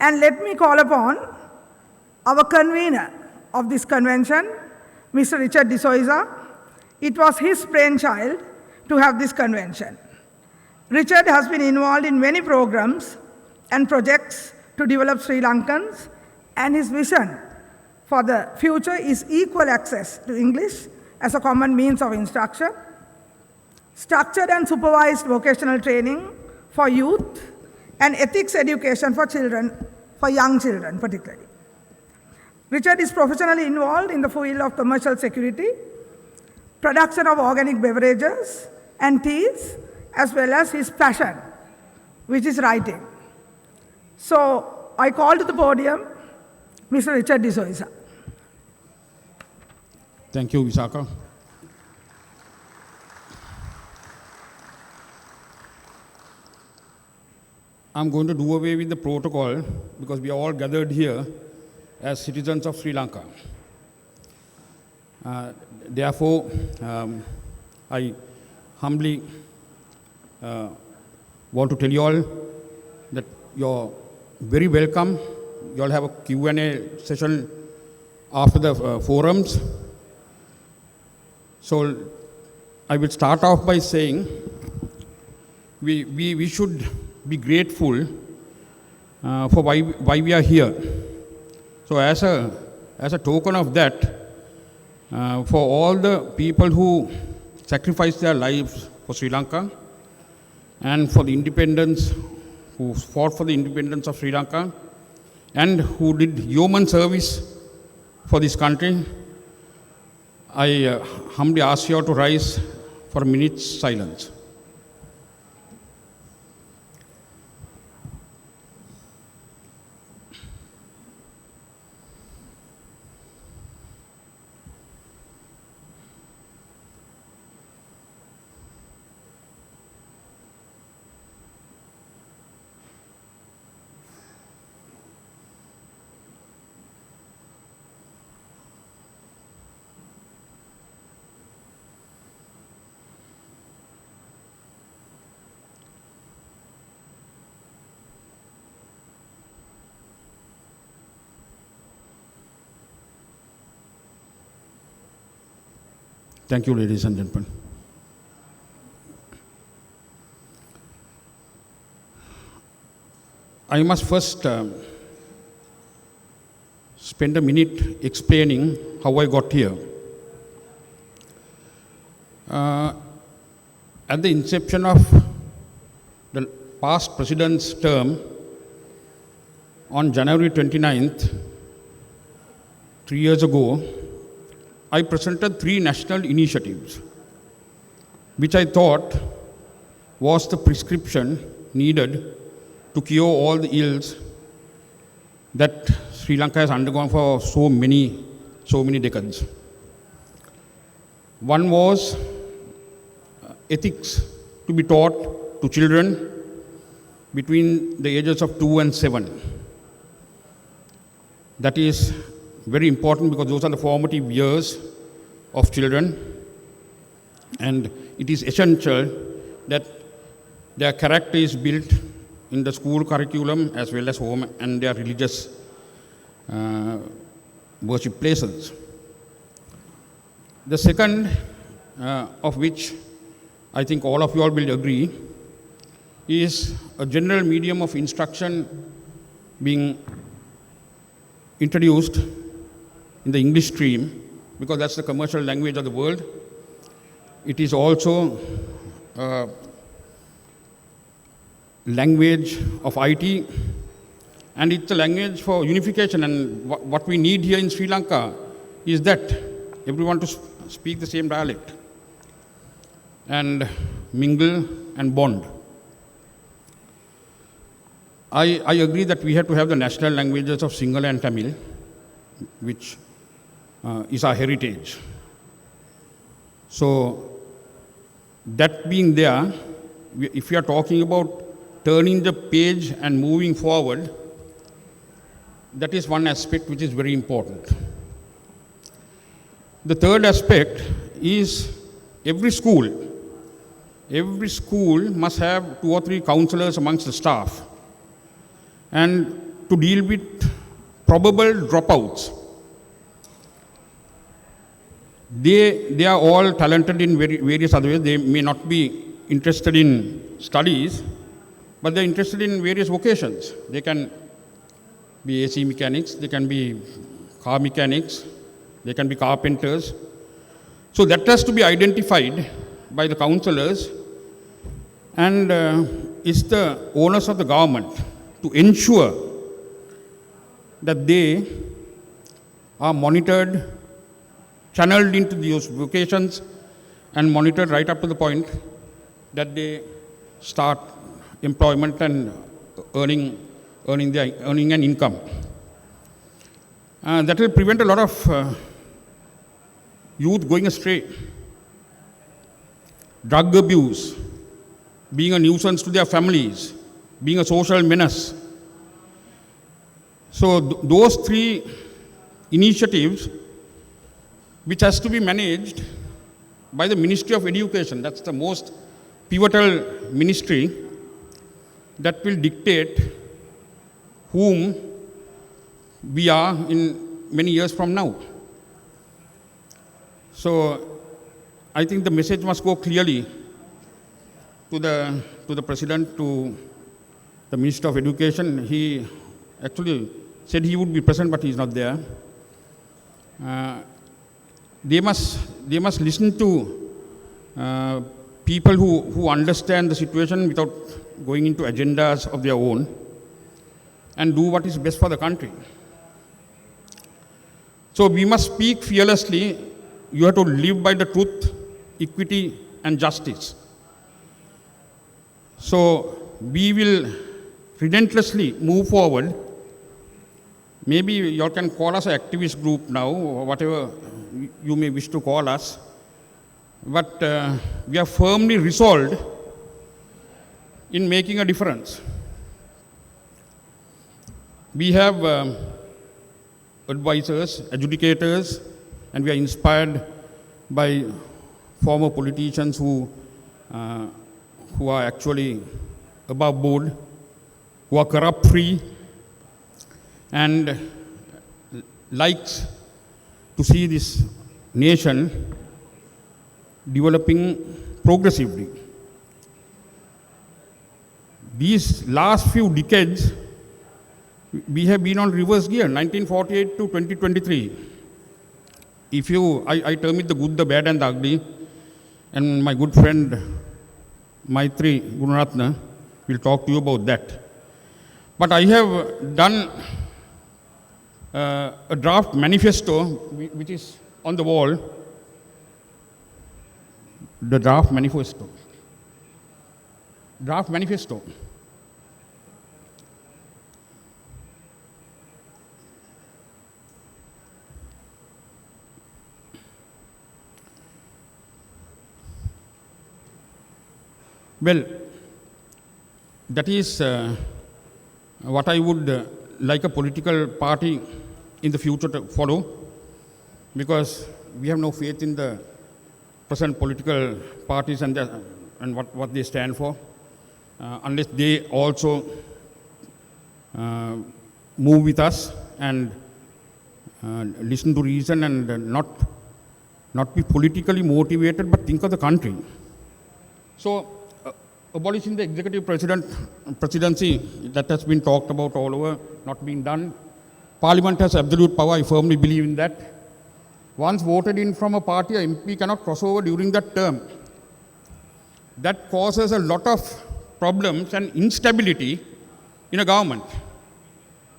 And let me call upon our convener of this convention, Mr. Richard de Soysa. It was his brainchild to have this convention. Richard has been involved in many programs and projects to develop Sri Lankans, and his vision for the future is equal access to English as a common means of instruction, structured and supervised vocational training for youth, and ethics education for children, for young children particularly. Richard is professionally involved in the field of commercial security, production of organic beverages and teas, as well as his passion, which is writing. So I call to the podium Mr. Richard de Soysa. Thank you, Visakha. I'm going to do away with the protocol because we are all gathered here as citizens of Sri Lanka. Therefore, I humbly want to tell you all that you're very welcome. You all have a Q&A session after the forums. So I will start off by saying we should be grateful for why we are here. So as a token of that, for all the people who sacrificed their lives for Sri Lanka and for the independence, who fought for the independence of Sri Lanka and who did yeoman service for this country, I humbly ask you all to rise for a minute's silence. Thank you, ladies and gentlemen. I must first spend a minute explaining how I got here. At the inception of the past president's term, on January 29th, 3 years ago, I presented 3 national initiatives, which I thought was the prescription needed to cure all the ills that Sri Lanka has undergone for so many decades. One was ethics to be taught to children between the ages of 2 and 7. That is very important because those are the formative years of children, and it is essential that their character is built in the school curriculum as well as home and their religious worship places. The second of which I think all of you all will agree is a general medium of instruction being introduced in the English stream, because that's the commercial language of the world. It is also a language of IT, and it's a language for unification. And what we need here in Sri Lanka is that everyone to speak the same dialect and mingle and bond. I agree that we have to have the national languages of Sinhala and Tamil, which is our heritage. So that being there, if we are talking about turning the page and moving forward, that is one aspect which is very important. The third aspect is every school must have 2 or 3 counselors amongst the staff. And to deal with probable dropouts. They are all talented in various other ways. They may not be interested in studies, but they're interested in various vocations. They can be AC mechanics, they can be car mechanics, they can be carpenters. So that has to be identified by the councillors, and it's the onus of the government to ensure that they are monitored, channeled into those vocations, and monitored right up to the point that they start employment and earning an income. That will prevent a lot of youth going astray. Drug abuse, being a nuisance to their families, being a social menace. So those three initiatives, which has to be managed by the Ministry of Education. That's the most pivotal ministry that will dictate whom we are in many years from now. So I think the message must go clearly to the President, to the Minister of Education. He actually said he would be present, but he is not there. They must listen to people who understand the situation without going into agendas of their own, and do what is best for the country. So we must speak fearlessly. You have to live by the truth, equity, and justice. So we will relentlessly move forward. Maybe you all can call us an activist group now, or whatever you may wish to call us. But we are firmly resolved in making a difference. We have advisors, adjudicators, and we are inspired by former politicians who are actually above board, who are corrupt-free, and likes to see this nation developing progressively. These last few decades, we have been on reverse gear, 1948 to 2023. I term it the good, the bad, and the ugly, and my good friend Maitri Gunaratna will talk to you about that. But I have done a draft manifesto which is on the wall. The draft manifesto. Draft manifesto. Well, that is what I would like a political party in the future to follow, because we have no faith in the present political parties and what they stand for, unless they also move with us and listen to reason and not be politically motivated, but think of the country. So, abolishing the executive presidency, that has been talked about all over, not being done. Parliament has absolute power, I firmly believe in that. Once voted in from a party, a MP cannot cross over during that term. That causes a lot of problems and instability in a government.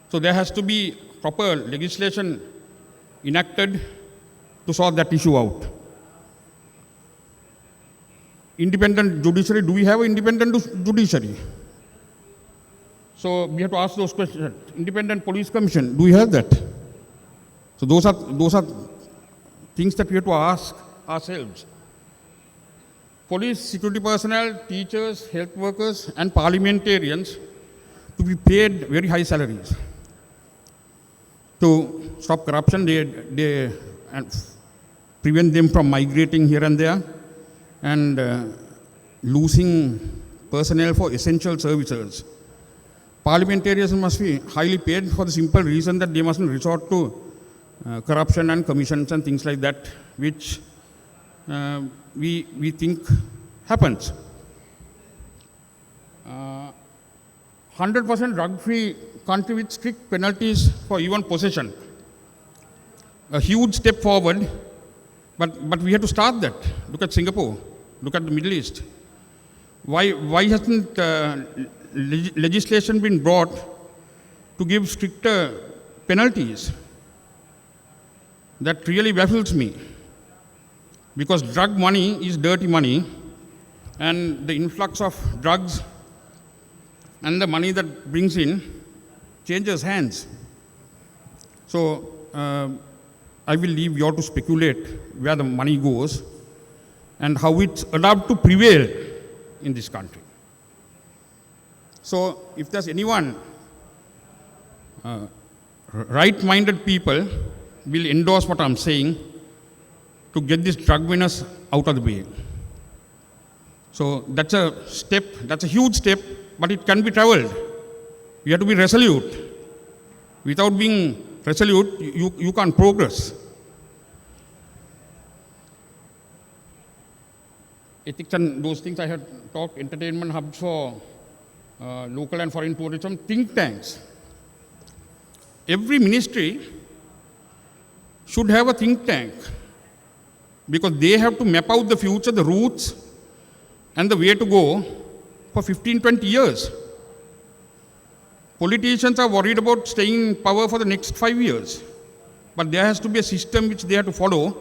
So there has to be proper legislation enacted to sort that issue out. Independent judiciary, do we have an independent judiciary? So we have to ask those questions. Independent police commission, do we have that? So those are things that we have to ask ourselves. Police, security personnel, teachers, health workers, and parliamentarians to be paid very high salaries. To stop corruption, they and prevent them from migrating here and there, and losing personnel for essential services. parliamentarians must be highly paid for the simple reason that they mustn't resort to corruption and commissions and things like that, which we think happens. 100% drug-free country with strict penalties for even possession. A huge step forward, but we have to start that. Look at Singapore, look at the Middle East. Why hasn't legislation been brought to give stricter penalties? That really baffles me. Because drug money is dirty money, and the influx of drugs and the money that brings in changes hands. So I will leave you all to speculate where the money goes and how it's allowed to prevail in this country. So if there's anyone, right-minded people will endorse what I'm saying to get these drug winners out of the way. So that's a step, that's a huge step, but it can be traveled. You have to be resolute. Without being resolute, you can't progress. Ethics and those things I had talked, entertainment hubs for local and foreign tourism, think tanks. Every ministry should have a think tank because they have to map out the future, the routes, and the way to go for 15, 20 years. Politicians are worried about staying in power for the next 5 years. But there has to be a system which they have to follow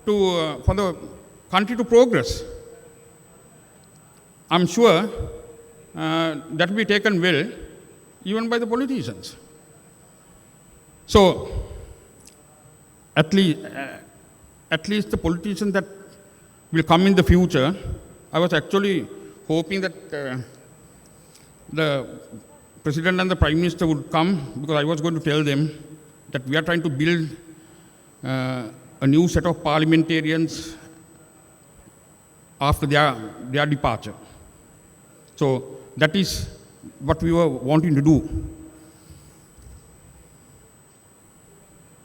for the country to progress. I'm sure that will be taken well even by the politicians. So, at least the politicians that will come in the future, I was actually hoping that the President and the Prime Minister would come, because I was going to tell them that we are trying to build a new set of parliamentarians after their departure. So that is what we were wanting to do.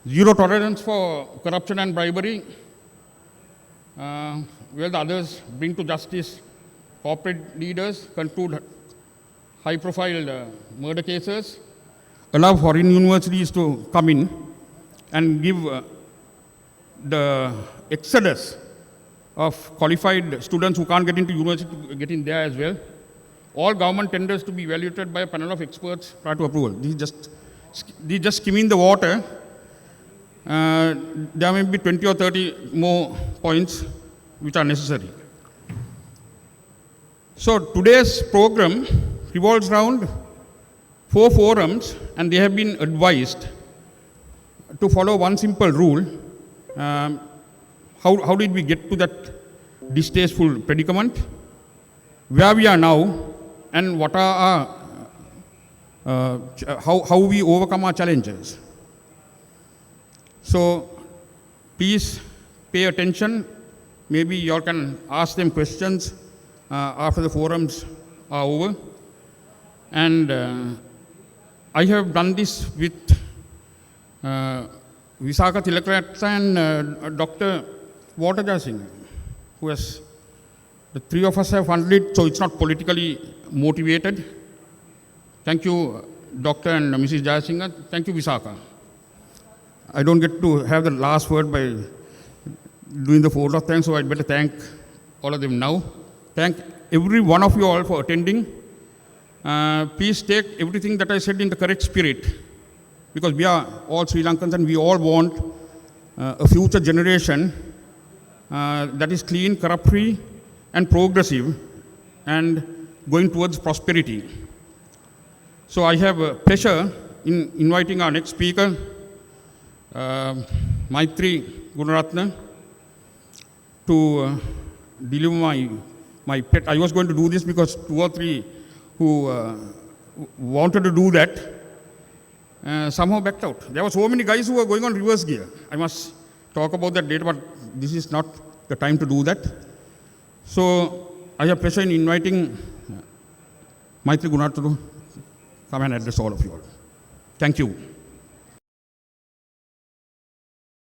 Zero tolerance for corruption and bribery, where the others bring to justice corporate leaders, conclude high-profile murder cases, allow foreign universities to come in and give the exodus of qualified students who can't get into university to get in there as well. All government tenders to be evaluated by a panel of experts prior to approval. These just skimming the water. There may be 20 or 30 more points which are necessary. So today's program revolves around 4 forums, and they have been advised to follow one simple rule. How did we get to that distasteful predicament? Where we are now, and what are our, how we overcome our challenges. So please pay attention. Maybe you all can ask them questions after the forums are over. And I have done this with Visakha Tilakaratsa and Dr. Walter Jasingh, who has, the three of us have funded it, so it's not politically motivated. Thank you, Dr. and Mrs. Jasingh. Thank you, Visakha. I don't get to have the last word by doing the vote of thanks, so I'd better thank all of them now. Thank every one of you all for attending. Please take everything that I said in the correct spirit, because we are all Sri Lankans and we all want a future generation that is clean, corrupt-free, and progressive, and going towards prosperity. So I have a pleasure in inviting our next speaker, Maitri Gunaratna, to deliver my pet. I was going to do this because 2 or 3 who wanted to do that somehow backed out. There were so many guys who were going on reverse gear. I must talk about that later, but this is not the time to do that. So I have pleasure in inviting Maitri Gunaratna to come and address all of you all. Thank you.